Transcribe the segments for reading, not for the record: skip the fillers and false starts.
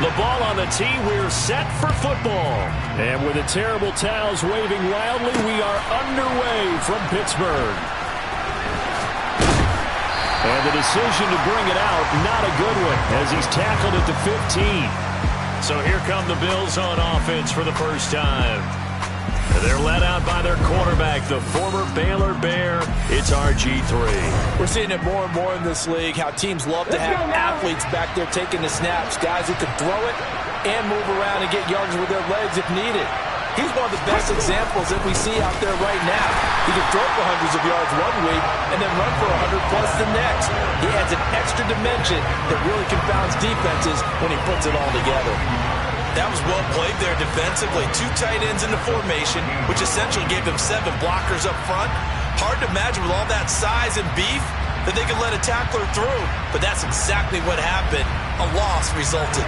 The ball on the tee. We're set for football. And with the terrible towels waving wildly, we are underway from Pittsburgh. And the decision to bring it out, not a good one, as he's tackled at the 15. So here come the Bills on offense for the first time. They're led out by their quarterback, the former Baylor Bear. It's RG3. We're seeing it more and more in this league, how teams love to have athletes back there taking the snaps, guys who can throw it and move around and get yards with their legs if needed. He's one of the best examples that we see out there right now. He can throw for hundreds of yards one week and then run for 100+ the next. He adds an extra dimension that really confounds defenses when he puts it all together. That was well played there defensively. 2 tight ends in the formation, which essentially gave them 7 blockers up front. Hard to imagine with all that size and beef that they could let a tackler through. But that's exactly what happened. A loss resulted.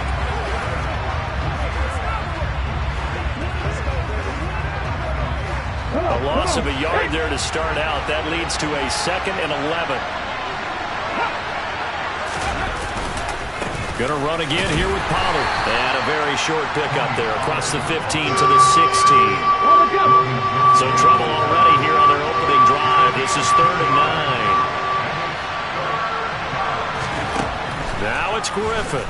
A loss of a yard there to start out. That leads to a 2nd and 11. Going to run again here with Pollard. And a very short pickup there across the 15 to the 16. So trouble already here on their opening drive. This is 3rd and 9. Now it's Griffin.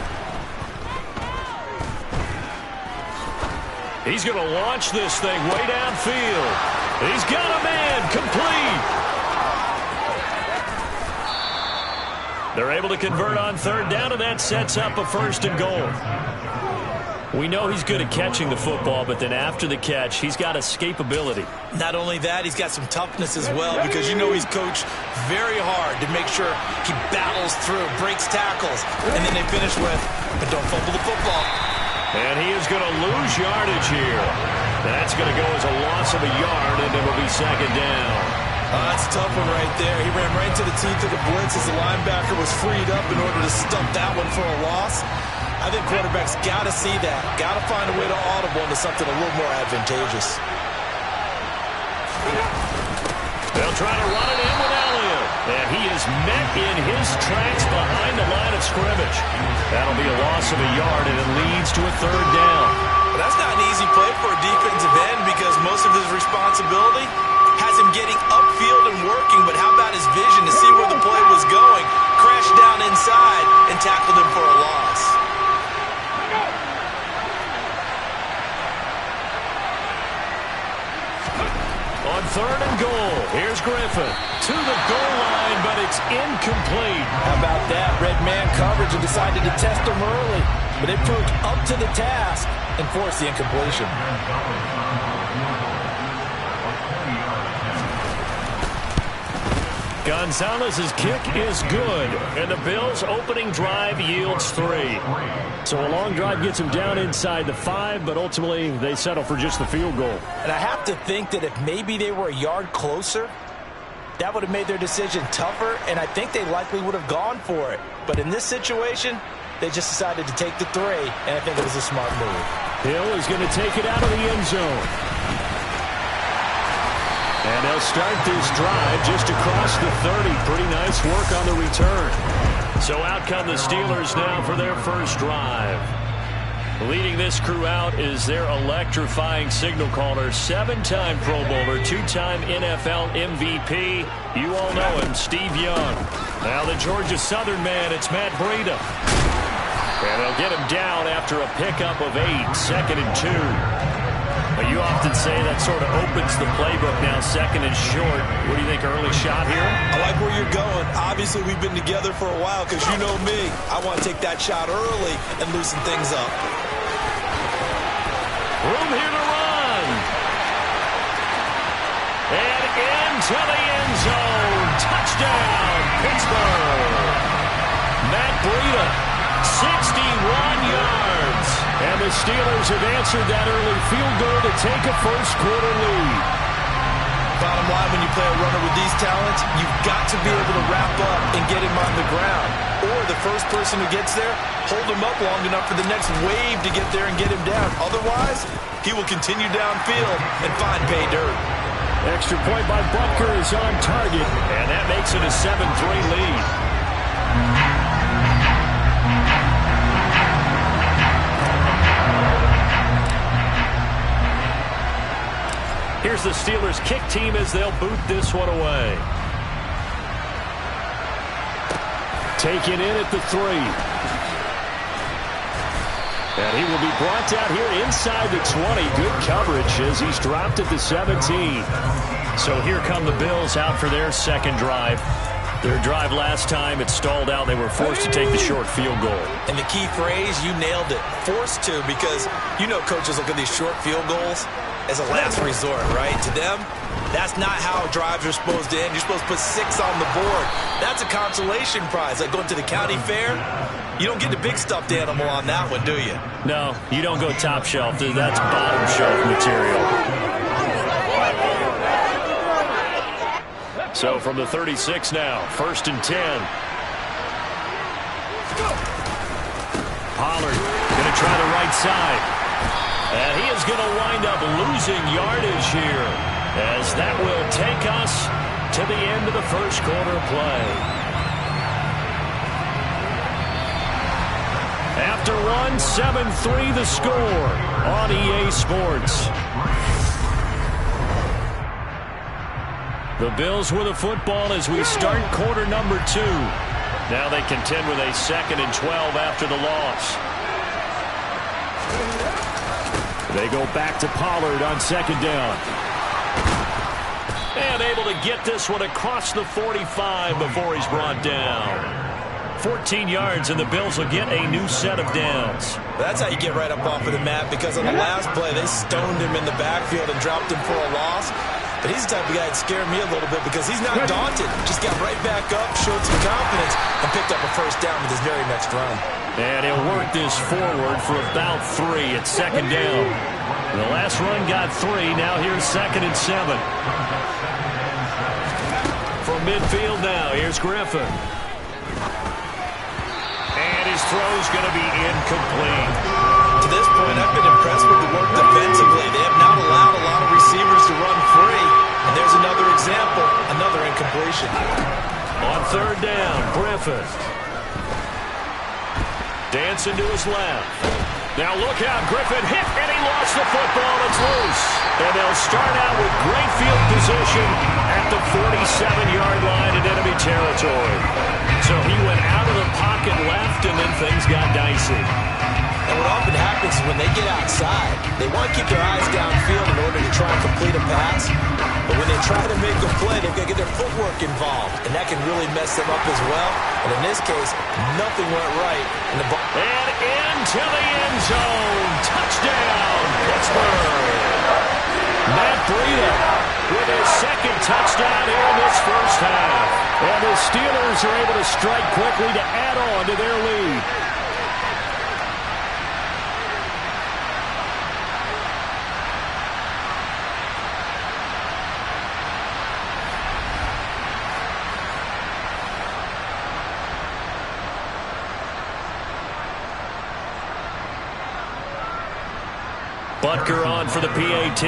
He's going to launch this thing way downfield. He's got a man complete. They're able to convert on 3rd down, and that sets up a 1st and goal. We know he's good at catching the football, but then after the catch, he's got escapability. Not only that, he's got some toughness as well, because you know he's coached very hard to make sure he battles through, breaks tackles, and then they finish with, but don't fumble the football. And he is going to lose yardage here. That's going to go as a loss of a yard, and it'll be 2nd down. That's a tough one right there. He ran right to the teeth of the blitz as the linebacker was freed up in order to stump that one for a loss. I think quarterbacks got to see that. Got to find a way to audible into something a little more advantageous. They'll try to run it in with Elliott. And he is met in his tracks behind the line of scrimmage. That'll be a loss of a yard, and it leads to a 3rd down. But that's not an easy play for a defensive end, because most of his responsibility has him getting upfield and working, but how about his vision to see where the play was going? Crashed down inside and tackled him for a loss. On 3rd and goal, here's Griffin to the goal line, but it's incomplete. How about that? Red man coverage and decided to test him early, but it proved up to the task and forced the incompletion. Gonzalez's kick is good, and the Bills' opening drive yields 3. So a long drive gets them down inside the 5, but ultimately they settle for just the field goal. And I have to think that if maybe they were a yard closer, that would have made their decision tougher, and I think they likely would have gone for it. But in this situation, they just decided to take the 3, and I think it was a smart move. Hill is going to take it out of the end zone. And they'll start this drive just across the 30. Pretty nice work on the return. So out come the Steelers now for their first drive. Leading this crew out is their electrifying signal caller, 7-time Pro Bowler, 2-time NFL MVP. You all know him, Steve Young. Now the Georgia Southern man, it's Matt Breida. And they'll get him down after a pickup of 8, 2nd and 2. But you often say that sort of opens the playbook now, 2nd and short. What do you think, early shot here? I like where you're going. Obviously, we've been together for a while, because you know me. I want to take that shot early and loosen things up. Room here to run. And into the end zone. Touchdown, Pittsburgh. Matt Breida, 61 yards. And the Steelers have answered that early field goal to take a first-quarter lead. Bottom line, when you play a runner with these talents, you've got to be able to wrap up and get him on the ground. Or the first person who gets there, hold him up long enough for the next wave to get there and get him down. Otherwise, he will continue downfield and find pay dirt. Extra point by Butker is on target, and that makes it a 7-3 lead. Here's the Steelers kick team as they'll boot this one away. Taken in at the 3. And he will be brought down here inside the 20. Good coverage as he's dropped at the 17. So here come the Bills out for their second drive. Their drive last time, it stalled out. They were forced to take the short field goal. And the key phrase, you nailed it, forced to, because you know coaches look at these short field goals as a last resort, right? To them, that's not how drives are supposed to end. You're supposed to put 6 on the board. That's a consolation prize. Like going to the county fair, you don't get the big stuffed animal on that one, do you? No, you don't go top shelf. That's bottom shelf material. So from the 36 now, 1st and 10. Pollard going to try the right side. And he is going to wind up losing yardage here, as that will take us to the end of the first quarter play. After one, 7-3 the score on EA Sports. The Bills with the football as we start quarter number 2. Now they contend with a 2nd and 12 after the loss. They go back to Pollard on 2nd down. And able to get this one across the 45 before he's brought down. 14 yards, and the Bills will get a new set of downs. That's how you get right up off of the mat, because on the last play, they stoned him in the backfield and dropped him for a loss. But he's the type of guy that scared me a little bit because he's not daunted. Just got right back up, showed some confidence, and picked up a first down with his very next run. And he'll work this forward for about 3 at 2nd down. The last run got 3. Now here's 2nd and 7. From midfield now, here's Griffin. And his throw's going to be incomplete. To this point, I've been impressed with the work defensively. They have not allowed a lot of receivers to run free. And there's another example, another incompletion. On 3rd down, Griffin. Dancing to his left. Now look out, Griffin hit, and he lost the football. It's loose. And they'll start out with great field position at the 47-yard line in enemy territory. So he went out of the pocket left, and then things got dicey. And what often happens is when they get outside, they want to keep their eyes downfield in order to try and complete a pass. But when they try to make a play, they've got to get their footwork involved, and that can really mess them up as well. And in this case, nothing went right. And into the end zone. Touchdown, Pittsburgh. Matt Breida with his 2nd touchdown here in this first half. And the Steelers are able to strike quickly to add on to their lead. Butker on for the PAT.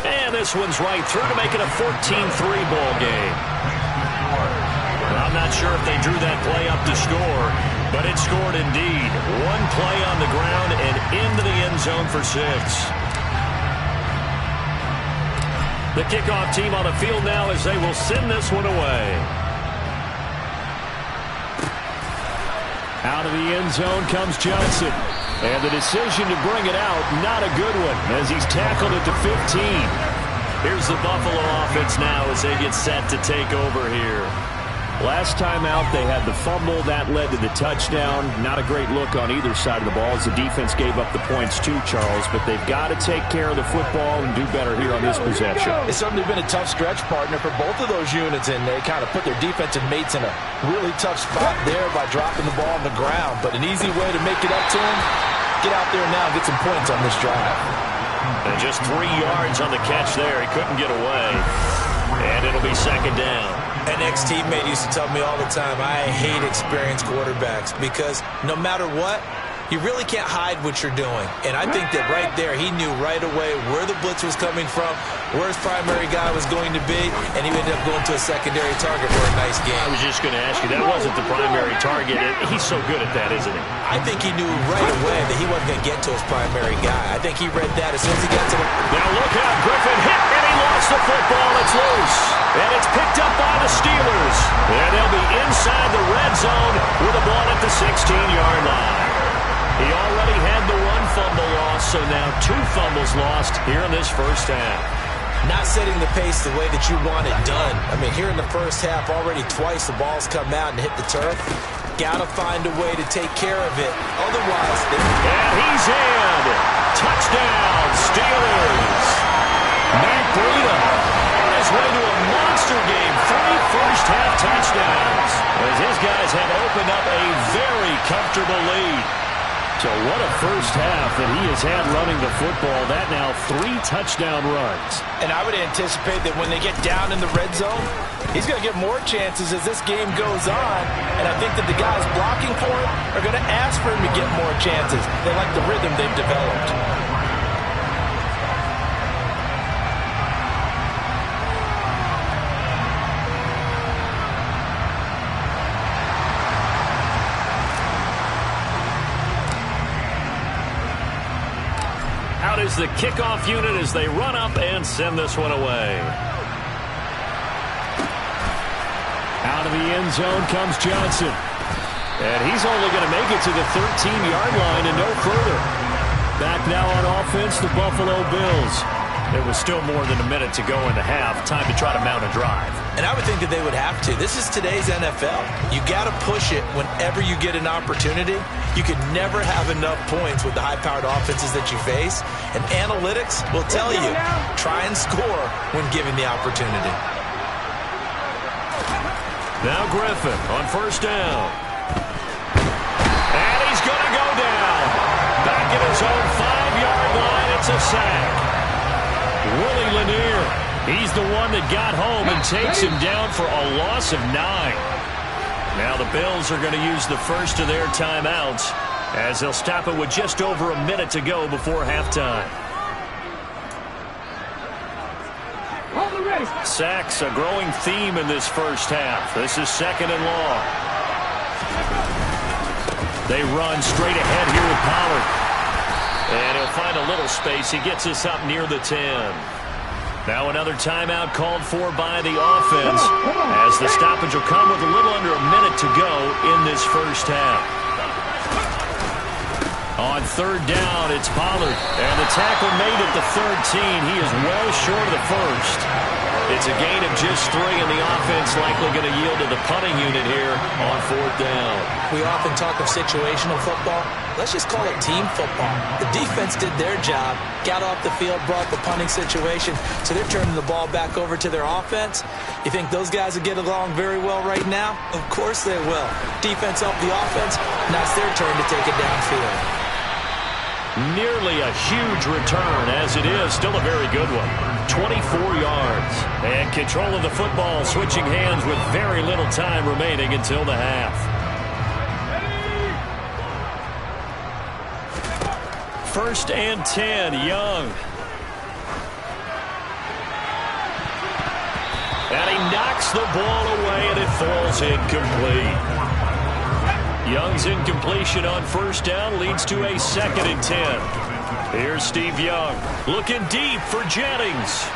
And this one's right through to make it a 14-3 ball game. I'm not sure if they drew that play up to score, but it scored indeed. One play on the ground and into the end zone for 6. The kickoff team on the field now as they will send this one away. Out of the end zone comes Johnson. And the decision to bring it out, not a good one, as he's tackled at the 15. Here's the Buffalo offense now as they get set to take over here. Last time out, they had the fumble. That led to the touchdown. Not a great look on either side of the ball as the defense gave up the points too, Charles. But they've got to take care of the football and do better here on this possession. It's certainly been a tough stretch, partner, for both of those units, and they kind of put their defensive mates in a really tough spot there by dropping the ball on the ground. But an easy way to make it up to them, get out there now and get some points on this drive. And just 3 yards on the catch there. He couldn't get away. And it'll be 2nd down. An ex-teammate used to tell me all the time, I hate experienced quarterbacks because no matter what, You really can't hide what you're doing. And I think that right there, he knew right away where the blitz was coming from, where his primary guy was going to be, and he ended up going to a secondary target for a nice game. I was just going to ask you, that wasn't the primary target. He's so good at that, isn't he? I think he knew right away that he wasn't going to get to his primary guy. I think he read that as soon as he got to the... Now look out, Griffin hit, and he lost the football. It's loose. And it's picked up by the Steelers. And they'll be inside the red zone with the ball at the 16-yard line. He already had the one fumble loss, so now 2 fumbles lost here in this first half. Not setting the pace the way that you want it done. I mean, here in the first half, already twice the ball's come out and hit the turf. Got to find a way to take care of it. Otherwise... And he's in. Touchdown, Steelers. Matt Breida on his way to a monster game. 3 first-half touchdowns. As his guys have opened up a very comfortable lead. So what a first half that he has had running the football. That now 3 touchdown runs. And I would anticipate that when they get down in the red zone, he's going to get more chances as this game goes on. And I think that the guys blocking for him are going to ask for him to get more chances. They like the rhythm they've developed. Out is the kickoff unit as they run up and send this one away. Out of the end zone comes Johnson. And he's only going to make it to the 13-yard line and no further. Back now on offense, the Buffalo Bills. There was still more than a minute to go in the half. Time to try to mount a drive. And I would think that they would have to. This is today's NFL. You got to push it whenever you get an opportunity. You could never have enough points with the high-powered offenses that you face. And analytics will tell you, try and score when given the opportunity. Now Griffin on first down. And he's going to go down. Back at his own 5-yard line, it's a sack. Willie Lanier, he's the one that got home and takes him down for a loss of 9. Now the Bills are going to use the first of their timeouts as they'll stop it with just over a minute to go before halftime. Sacks, a growing theme in this first half. This is 2nd and long. They run straight ahead here with Pollard. And he'll find a little space. He gets us up near the 10. Now another timeout called for by the offense as the stoppage will come with a little under a minute to go in this first half. On 3rd down, it's Pollard. And the tackle made at the 13. He is well short of the first. It's a gain of just 3, and the offense likely going to yield to the punting unit here on 4th down. We often talk of situational football. Let's just call it team football. The defense did their job, got off the field, brought the punting situation, so they're turning the ball back over to their offense. You think those guys will get along very well right now? Of course they will. Defense helped the offense. Now it's their turn to take it downfield. Nearly a huge return, as it is still a very good one. 24 yards. And control of the football, switching hands with very little time remaining until the half. First and 10, Young. And he knocks the ball away, and it falls incomplete. Young's incompletion on first down leads to a 2nd and 10. Here's Steve Young looking deep for Jennings.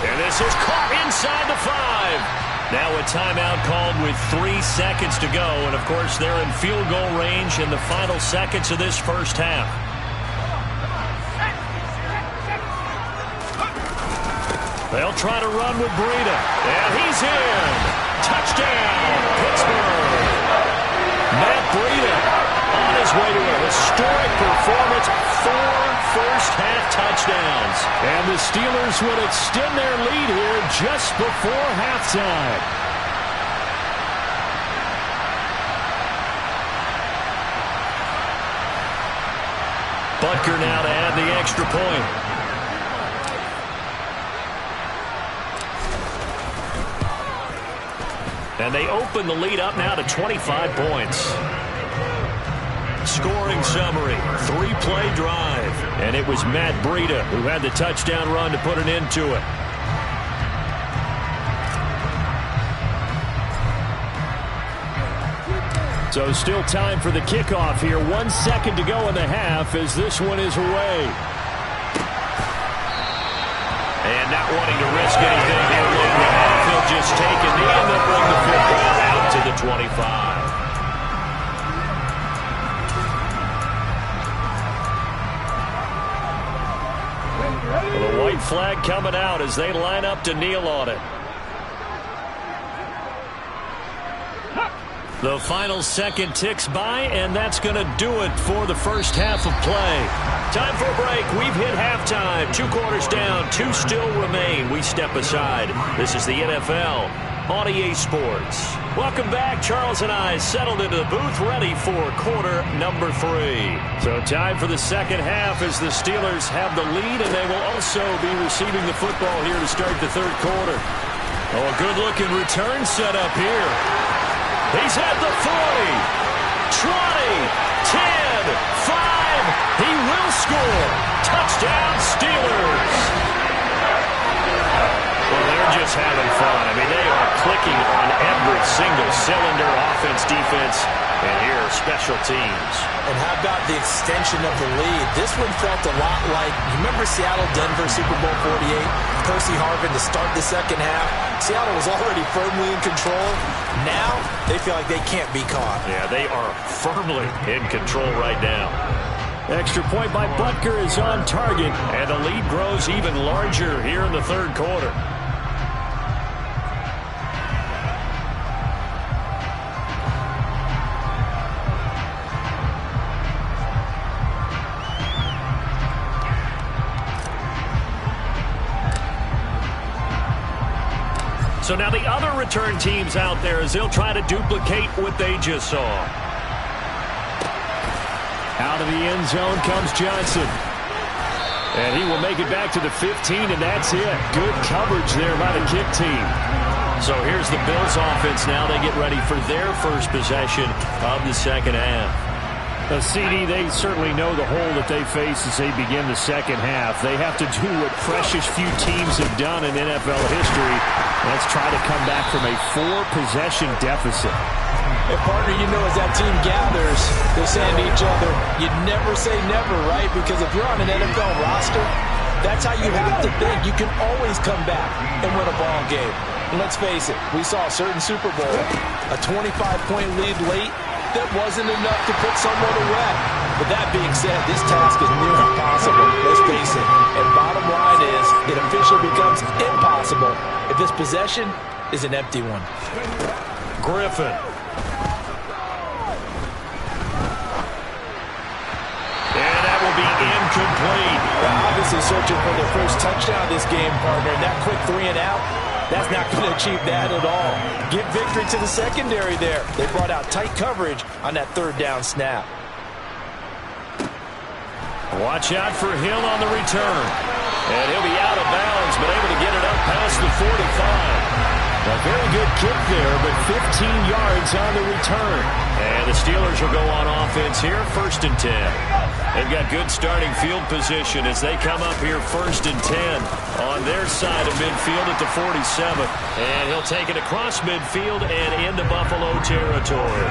And this is caught inside the 5. Now a timeout called with 3 seconds to go. And, of course, they're in field goal range in the final seconds of this first half. They'll try to run with Breida. And he's in. Touchdown, Pittsburgh. Matt Breida on his way to a historic performance, 4 first-half touchdowns. And the Steelers would extend their lead here just before halftime. Butker now to add the extra point. And they open the lead up now to 25 points. Scoring summary, 3-play drive. And it was Matt Breida who had the touchdown run to put an end to it. So still time for the kickoff here. 1 second to go in the half as this one is away. And not wanting to risk anything here late in the half, he'll just take a knee and they'll bring the football out to the 25. Well, the white flag coming out as they line up to kneel on it. The final second ticks by, and that's going to do it for the first half of play. Time for a break. We've hit halftime. 2 quarters down, 2 still remain. We step aside. This is the NFL on EA Sports. Welcome back. Charles and I settled into the booth, ready for quarter number 3. So time for the second half as the Steelers have the lead, and they will also be receiving the football here to start the third quarter. Oh, a good-looking return set up here. He's at the 40, 20, 10, 5. He will score. Touchdown, Steelers. Well, they're just having fun. I mean, they are clicking on every single cylinder, offense, defense, and here are special teams. And how about the extension of the lead? This one felt a lot like, you remember Seattle-Denver Super Bowl 48? Percy Harvin to start the second half. Seattle was already firmly in control. Now they feel like they can't be caught. Yeah, they are firmly in control right now. Extra point by Butker is on target, and the lead grows even larger here in the third quarter. So now the other return teams out there as they'll try to duplicate what they just saw. Out of the end zone comes Johnson. And he will make it back to the 15, and that's it. Good coverage there by the kick team. So here's the Bills offense now. They get ready for their first possession of the second half. CD, they certainly know the hole that they face as they begin the second half. They have to do what precious few teams have done in NFL history. Let's try to come back from a 4-possession deficit. And partner, you know, as that team gathers, they're saying to each other, you never say never, right? Because if you're on an NFL roster, that's how you have to think. You can always come back and win a ball game. And let's face it, we saw a certain Super Bowl, a 25-point lead late, that wasn't enough to put someone away. But that being said, this task is near impossible. Let's face it. And bottom line is, it officially becomes impossible if this possession is an empty one. Griffin. And that will be incomplete. They're obviously searching for their first touchdown this game, partner. And that quick 3 and out, that's not going to achieve that at all. Give victory to the secondary there. They brought out tight coverage on that third down snap. Watch out for Hill on the return. And he'll be out of bounds, but able to get it up past the 45. A very good kick there, but 15 yards on the return. And the Steelers will go on offense here, 1st and 10. They've got good starting field position as they come up here 1st and 10 on their side of midfield at the 47. And he'll take it across midfield and into Buffalo territory.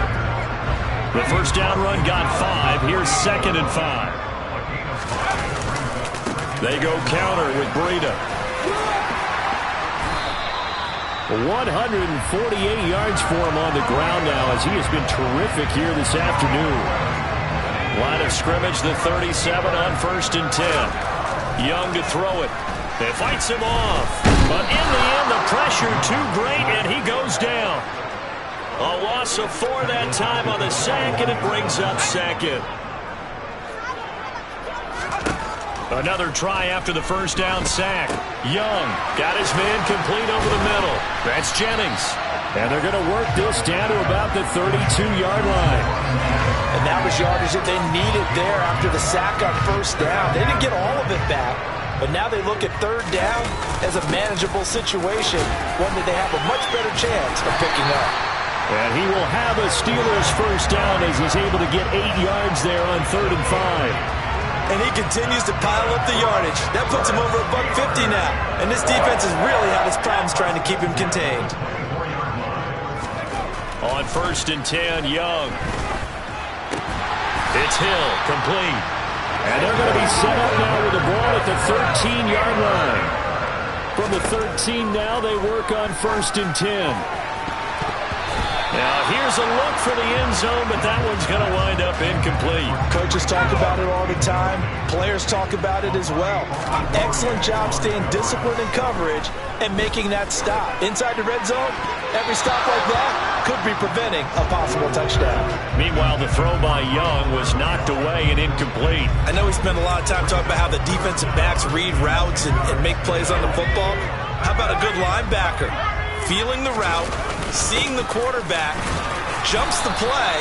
The first down run got 5. Here's 2nd and 5. They go counter with Breida. 148 yards for him on the ground now as he has been terrific here this afternoon. Line of scrimmage, the 37 on 1st and 10. Young to throw it. It fights him off. But in the end, the pressure too great, and he goes down. A loss of 4 that time on the sack, and it brings up 2nd. Another try after the first down sack. Young got his man complete over the middle. That's Jennings. And they're going to work this down to about the 32-yard line. And that was yardage that they needed there after the sack on first down. They didn't get all of it back, but now they look at third down as a manageable situation, one that they have a much better chance of picking up. And he will have a Steelers first down as he's able to get 8 yards there on 3rd and 5. And he continues to pile up the yardage. That puts him over $150 now. And this defense has really had its problems trying to keep him contained. On 1st and 10, Young. It's Hill, complete. And they're going to be set up now with the ball at the 13-yard line. From the 13 now, they work on 1st and 10. Now, here's a look for the end zone, but that one's going to wind up incomplete. Coaches talk about it all the time. Players talk about it as well. Excellent job staying disciplined in coverage and making that stop. Inside the red zone, every stop like that could be preventing a possible touchdown. Meanwhile, the throw by Young was knocked away and incomplete. I know we spent a lot of time talking about how the defensive backs read routes and make plays on the football. How about a good linebacker? Feeling the route, seeing the quarterback, jumps the play,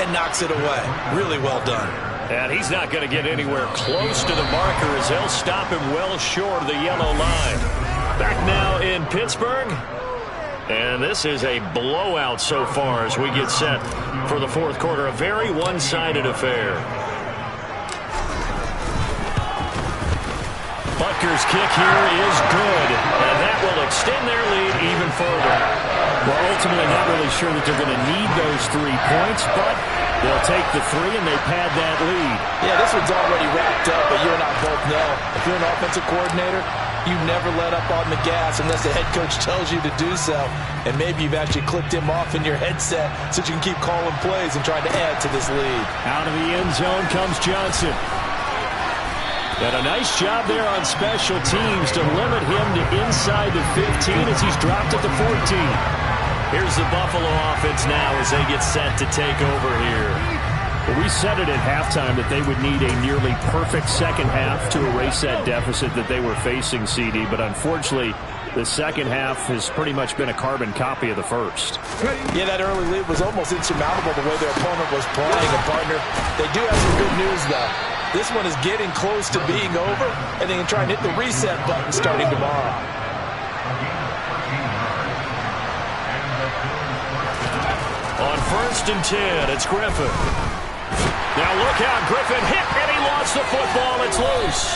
and knocks it away. Really well done. And he's not going to get anywhere close to the marker as they'll stop him well short of the yellow line. Back now in Pittsburgh. And this is a blowout so far as we get set for the 4th quarter. A very one-sided affair. Butker's kick here is good, and that will extend their lead even further. Well, ultimately not really sure that they're going to need those 3 points, but they'll take the 3 and they pad that lead. Yeah, this one's already wrapped up, but you and I both know if you're an offensive coordinator, you never let up on the gas unless the head coach tells you to do so. And maybe you've actually clicked him off in your headset so you can keep calling plays and trying to add to this lead. Out of the end zone comes Johnson. And a nice job there on special teams to limit him to inside the 15 as he's dropped at the 14. Here's the Buffalo offense now as they get set to take over here. Well, we said it at halftime that they would need a nearly perfect second half to erase that deficit that they were facing, CD. But unfortunately, the second half has pretty much been a carbon copy of the first. Yeah, that early lead was almost insurmountable the way their opponent was playing. And, partner, they do have some good news, though. This one is getting close to being over, and they can try and hit the reset button starting tomorrow. On 1st and 10, it's Griffin. Now look out, Griffin hit, and he lost the football. It's loose.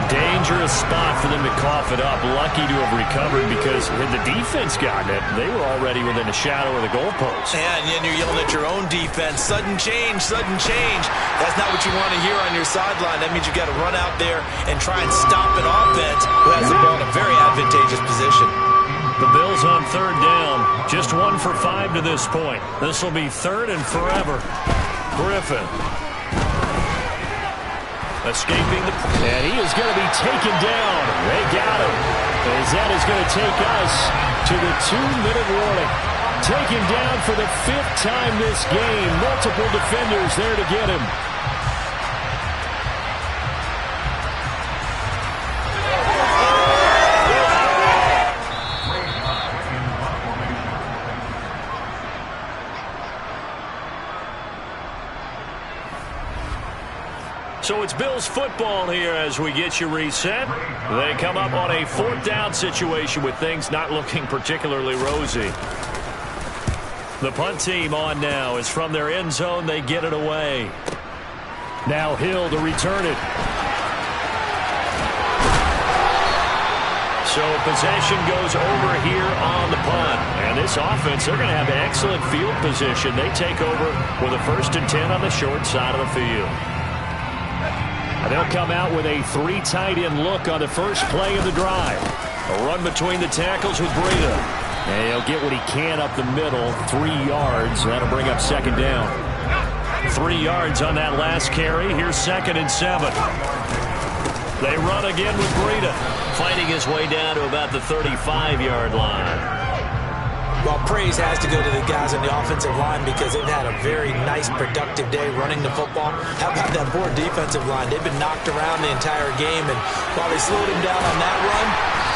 Dangerous spot for them to cough it up. Lucky to have recovered because had the defense gotten it, they were already within a shadow of the goalpost. And you're yelling at your own defense. Sudden change, sudden change. That's not what you want to hear on your sideline. That means you've got to run out there and try and stop an offense who has the ball in a very advantageous position. The Bills on 3rd down. Just 1 for 5 to this point. This will be 3rd and forever. Griffin. Escaping the... And he is going to be taken down. They got him. As that is going to take us to the 2-minute warning. Taken down for the 5th time this game. Multiple defenders there to get him. So it's Bills football here as we get you reset. They come up on a 4th down situation with things not looking particularly rosy. The punt team on now is from their end zone. They get it away. Now Hill to return it. So possession goes over here on the punt. And this offense, they're going to have excellent field position. They take over with a 1st and 10 on the short side of the field. They'll come out with a 3 tight end look on the first play of the drive. A run between the tackles with Breida. And he'll get what he can up the middle, 3 yards. That'll bring up 2nd down. 3 yards on that last carry. Here's 2nd and 7. They run again with Breida, fighting his way down to about the 35-yard line. Well, praise has to go to the guys on the offensive line because they've had a very nice, productive day running the football. How about that poor defensive line? They've been knocked around the entire game, and while they slowed him down on that run,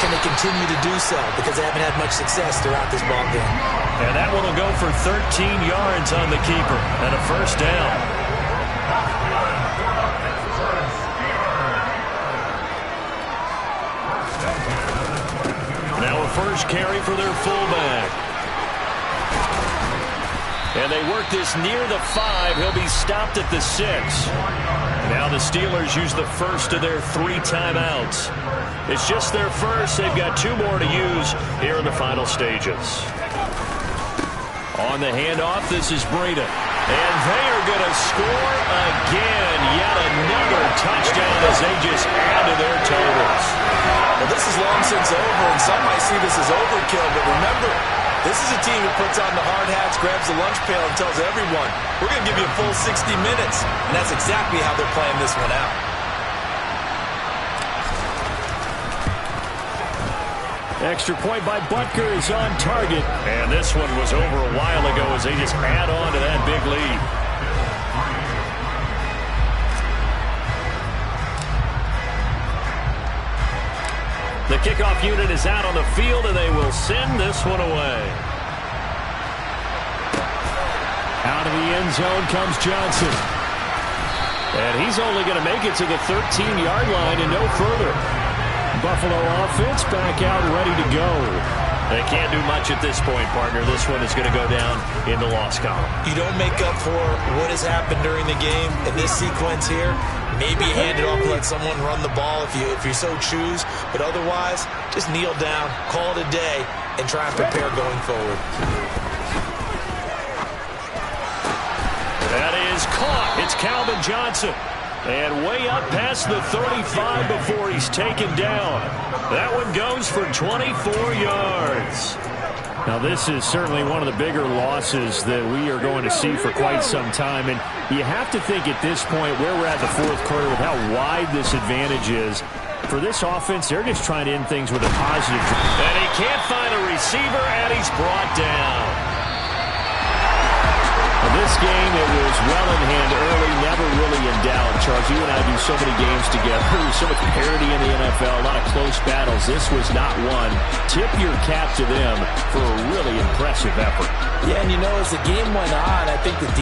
can they continue to do so? Because they haven't had much success throughout this ball game. And that one will go for 13 yards on the keeper and a 1st down. first carry for their fullback. And they work this near the 5. He'll be stopped at the 6. Now the Steelers use the first of their 3 timeouts. It's just their first. They've got 2 more to use here in the final stages. On the handoff, this is Breida. And they are going to score again. Yet another touchdown as they just add to their totals. Well, this is long since over, and some might see this as overkill. But remember, this is a team that puts on the hard hats, grabs the lunch pail, and tells everyone, we're going to give you a full 60 minutes. And that's exactly how they're playing this one out. Extra point by Butker is on target. And this one was over a while ago as they just add on to that big lead. The kickoff unit is out on the field, and they will send this one away. Out of the end zone comes Johnson. And he's only going to make it to the 13-yard line and no further. Buffalo offense back out ready to go. They can't do much at this point, partner. This one is going to go down in the loss column. You don't make up for what has happened during the game in this sequence here. Maybe hand it off and let someone run the ball if you so choose. But otherwise, just kneel down, call it a day, and try and prepare going forward. That is caught. It's Calvin Johnson. And way up past the 35 before he's taken down. That one goes for 24 yards. Now, this is certainly one of the bigger losses that we are going to see for quite some time. And you have to think at this point where we're at the 4th quarter with how wide this advantage is. For this offense, they're just trying to end things with a positive. And he can't find a receiver, and he's brought down. This game, it was well in hand early, never really in doubt. Charles, you and I do so many games together. There's so much parity in the NFL, a lot of close battles. This was not one. Tip your cap to them for a really impressive effort. Yeah, and you know, as the game went on, I think the